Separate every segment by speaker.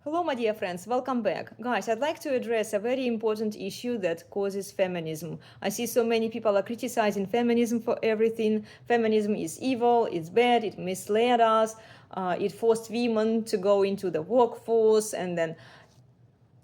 Speaker 1: Hello, my dear friends, welcome back. Guys, I'd like to address a very important issue that causes feminism. I see so many people are criticizing feminism for everything. Feminism is evil, it's bad, it misled us, it forced women to go into the workforce, and then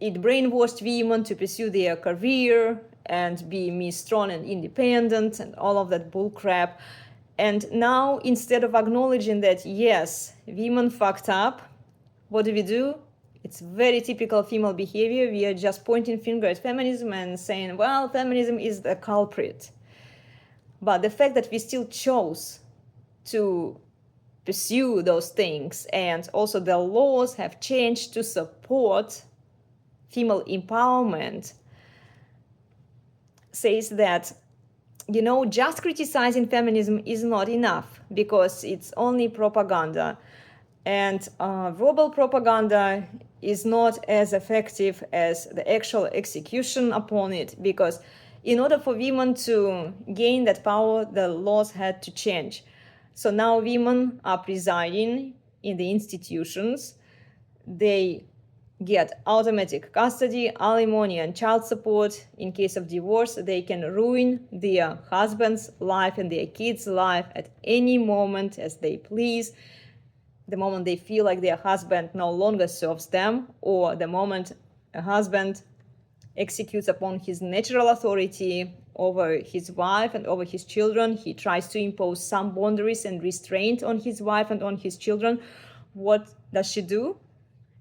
Speaker 1: it brainwashed women to pursue their career and be strong and independent and all of that bullcrap. And now, instead of acknowledging that, yes, women fucked up, what do? It's very typical female behavior. We are just pointing finger at feminism and saying, well, feminism is the culprit. But the fact that we still chose to pursue those things, and also the laws have changed to support female empowerment, says that, just criticizing feminism is not enough because it's only propaganda. And verbal propaganda is not as effective as the actual execution upon it, because in order for women to gain that power, the laws had to change. So now women are presiding in the institutions. They get automatic custody, alimony, and child support. In case of divorce, they can ruin their husband's life and their kids' life at any moment as they please. The moment they feel like their husband no longer serves them, or the moment a husband executes upon his natural authority over his wife and over his children, he tries to impose some boundaries and restraint on his wife and on his children. What does she do?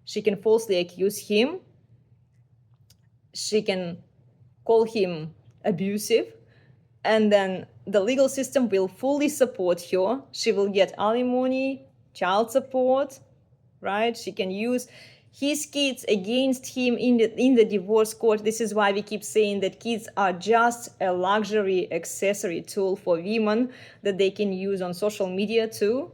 Speaker 1: She can falsely accuse him. She can call him abusive. And then the legal system will fully support her. She will get alimony, child support, right? She can use his kids against him in the divorce court. This is why we keep saying that kids are just a luxury accessory tool for women that they can use on social media too,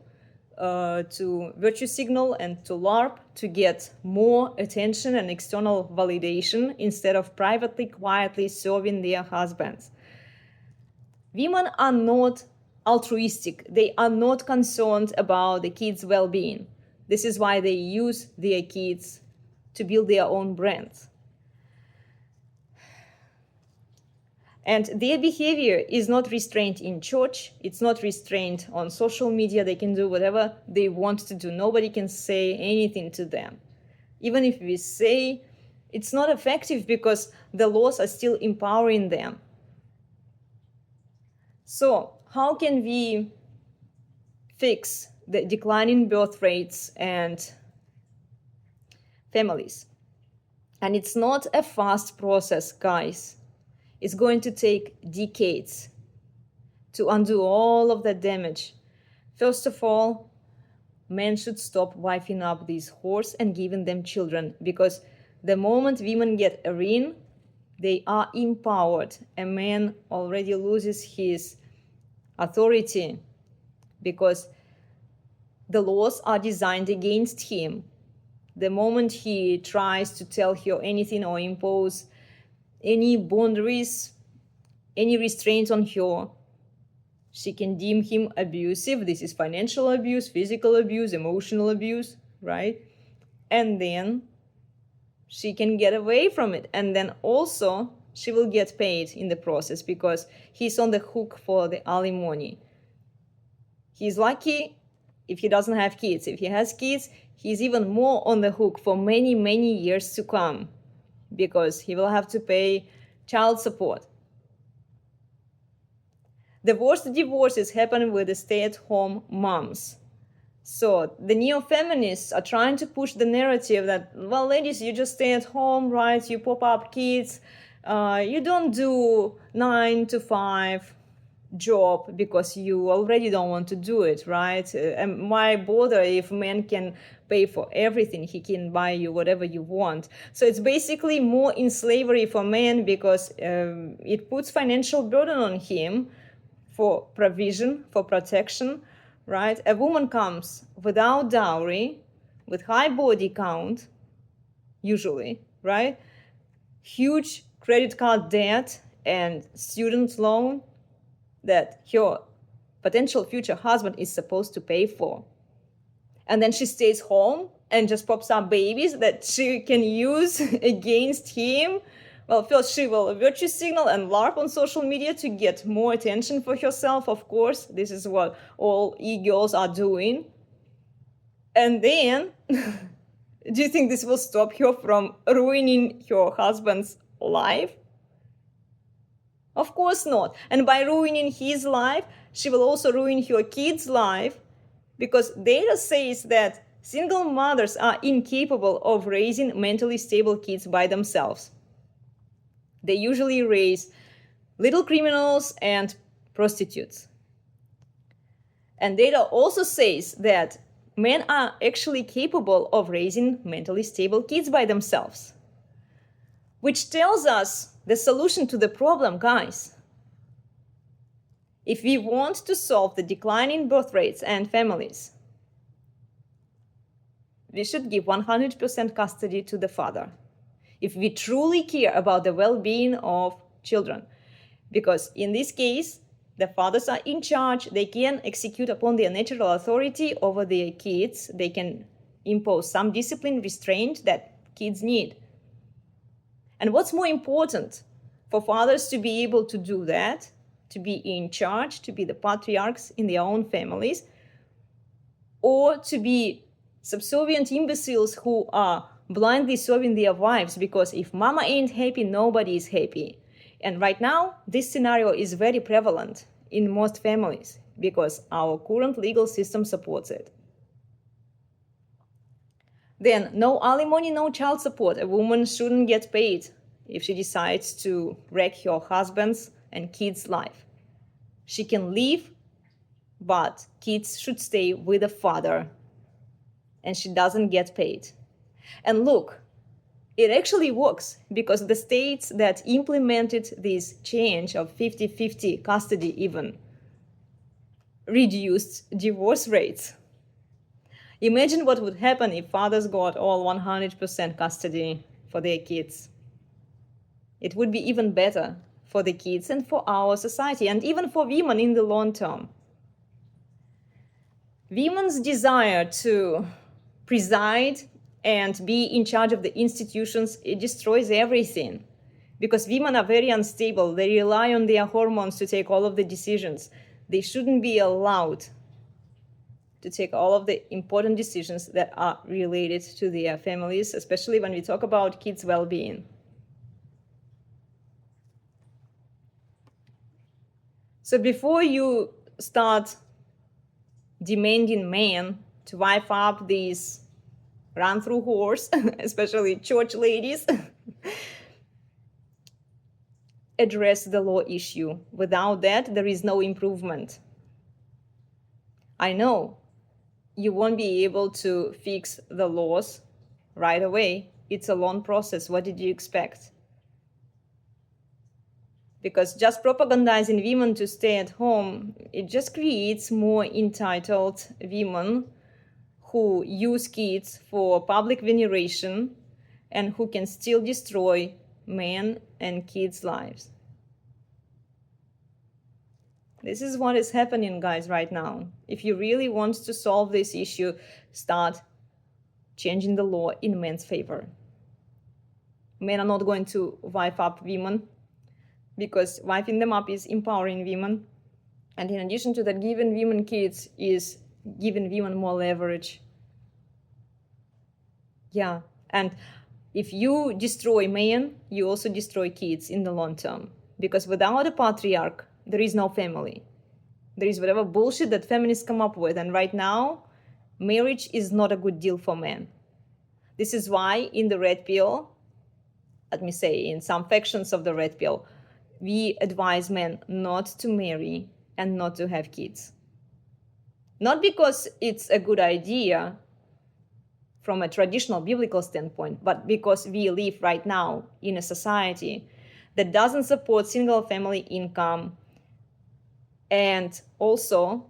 Speaker 1: to virtue signal and to LARP, to get more attention and external validation instead of privately, quietly serving their husbands. Women are not altruistic. They are not concerned about the kids' well-being. This is why they use their kids to build their own brands. And their behavior is not restrained in church. It's not restrained on social media. They can do whatever they want to do. Nobody can say anything to them. Even if we say, it's not effective because the laws are still empowering them. So how can we fix the declining birth rates and families? And it's not a fast process, guys. It's going to take decades to undo all of that damage. First of all, men should stop wifing up these whores and giving them children, because the moment women get a ring, they are empowered. A man already loses his authority because the laws are designed against him. The moment he tries to tell her anything or impose any boundaries, any restraints on her, she can deem him abusive. This is financial abuse, physical abuse, emotional abuse, right? And then she can get away from it. And then also she will get paid in the process because he's on the hook for the alimony. He's lucky if he doesn't have kids. If he has kids, he's even more on the hook for many, many years to come, because he will have to pay child support. The worst divorces happen with the stay-at-home moms. So the neo-feminists are trying to push the narrative that, well, ladies, you just stay at home, right? You pop up kids. You don't do 9 to 5 job because you already don't want to do it, right? And why bother if men can pay for everything? He can buy you whatever you want. So it's basically more in slavery for men, because it puts financial burden on him for provision, for protection, right? A woman comes without dowry, with high body count, usually, right? Huge credit card debt and student loan that her potential future husband is supposed to pay for. And then she stays home and just pops up babies that she can use against him. Well, first she will virtue signal and LARP on social media to get more attention for herself, of course. This is what all e-girls are doing. And then, do you think this will stop her from ruining her husband's life? Of course not. And by ruining his life, she will also ruin her kid's life, because data says that single mothers are incapable of raising mentally stable kids by themselves. They usually raise little criminals and prostitutes. And data also says that men are actually capable of raising mentally stable kids by themselves, which tells us the solution to the problem, guys. If we want to solve the decline in birth rates and families, we should give 100% custody to the father, if we truly care about the well-being of children. Because in this case, the fathers are in charge. They can execute upon their natural authority over their kids. They can impose some discipline, restraint that kids need. And what's more important, for fathers to be able to do that, to be in charge, to be the patriarchs in their own families, or to be subservient imbeciles who are blindly serving their wives, because if mama ain't happy, nobody is happy. And right now, this scenario is very prevalent in most families because our current legal system supports it. Then, no alimony, no child support. A woman shouldn't get paid if she decides to wreck her husband's and kids' life. She can leave, but kids should stay with the father, and she doesn't get paid. And look, it actually works, because the states that implemented this change of 50-50 custody even reduced divorce rates. Imagine what would happen if fathers got all 100% custody for their kids. It would be even better for the kids and for our society, and even for women in the long term. Women's desire to preside and be in charge of the institutions, it destroys everything, because women are very unstable. They rely on their hormones to take all of the decisions. They shouldn't be allowed to take all of the important decisions that are related to their families, especially when we talk about kids' well-being. So before you start demanding men to wife up these run-through whores, especially church ladies, address the law issue. Without that, there is no improvement. I know you won't be able to fix the laws right away. It's a long process. What did you expect? Because just propagandizing women to stay at home, it just creates more entitled women who use kids for public veneration and who can still destroy men and kids' lives. This is what is happening, guys, right now. If you really want to solve this issue, start changing the law in men's favor. Men are not going to wife up women, because wifing them up is empowering women. And in addition to that, giving women kids is giving women more leverage. Yeah, and if you destroy men, you also destroy kids in the long term. Because without a patriarch, there is no family. There is whatever bullshit that feminists come up with. And right now, marriage is not a good deal for men. This is why in the red pill, let me say, in some factions of the red pill, we advise men not to marry and not to have kids. Not because it's a good idea from a traditional biblical standpoint, but because we live right now in a society that doesn't support single family income. And also,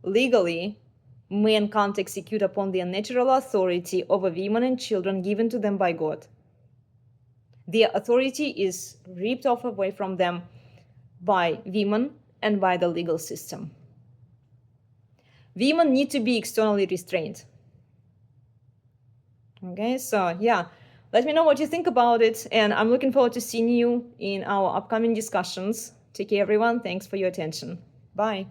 Speaker 1: legally, men can't execute upon their natural authority over women and children given to them by God. Their authority is ripped off away from them by women and by the legal system. Women need to be externally restrained. Okay, so yeah, let me know what you think about it, and I'm looking forward to seeing you in our upcoming discussions. Take care, everyone. Thanks for your attention. Bye.